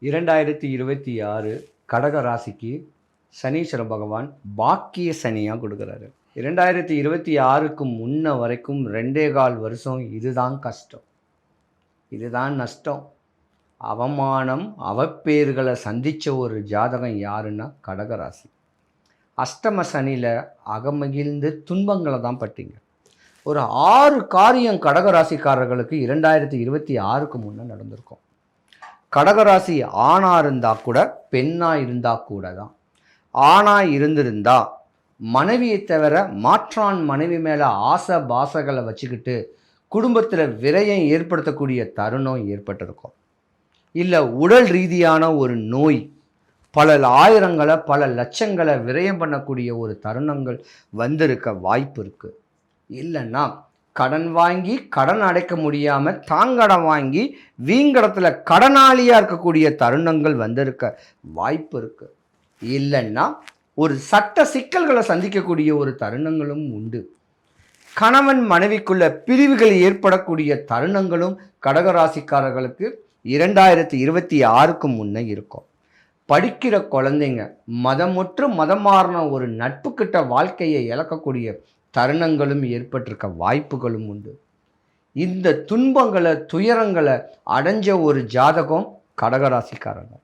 2026 கடக ராசிக்கு சனீஸ்வர பகவான் பாக்கிய சனியாக கொடுக்குறாரு. 2026க்கு முன்ன வரைக்கும் 2.25 வருஷம் இதுதான் கஷ்டம், இதுதான் நஷ்டம், அவமானம், அவப்பேர்களை சந்தித்த ஒரு ஜாதகம் யாருன்னா கடகராசி. அஷ்டம சனியில் அகமகிழ்ந்து துன்பங்களை தான் பட்டீங்க. ஒரு 6 காரியம் கடகராசிக்காரர்களுக்கு 2026க்கு முன்னே நடந்திருக்கும். கடகராசி ஆணாக இருந்தால் கூட பெண்ணாக இருந்தால் கூட தான். ஆணாக இருந்திருந்தா மனைவியை தவிர மாற்றான் மனைவி மேலே ஆசை பாசைகளை வச்சுக்கிட்டு குடும்பத்தில் விரயம் ஏற்படுத்தக்கூடிய தருணம் ஏற்பட்டிருக்கும். இல்லை உடல் ரீதியான ஒரு நோய் பல ஆயிரங்களை பல லட்சங்களை விரயம் பண்ணக்கூடிய ஒரு தருணங்கள் வந்திருக்க வாய்ப்பு இருக்குது. இல்லைன்னா கடன் வாங்கி கடன் அடைக்க முடியாமல் தாங்கடன் வாங்கி வீங்கடத்தில் கடனாளியாக இருக்கக்கூடிய தருணங்கள் வந்திருக்க வாய்ப்பு இருக்குது. இல்லைன்னா ஒரு சட்ட சிக்கல்களை சந்திக்கக்கூடிய ஒரு தருணங்களும் உண்டு. கணவன் மனைவிக்குள்ள பிரிவுகள் ஏற்படக்கூடிய தருணங்களும் கடகராசிக்காரர்களுக்கு 2026க்கு முன்னே இருக்கும். படிக்கிற குழந்தைங்க மதமுற்று மதம் மாறின ஒரு நட்புக்கிட்ட வாழ்க்கையை இழக்கக்கூடிய தருணங்களும் ஏற்பட்டிருக்க வாய்ப்புகளும் உண்டு. இந்த துன்பங்களை துயரங்களை அடைஞ்ச ஒரு ஜாதகம் கடகராசிக்காரங்க.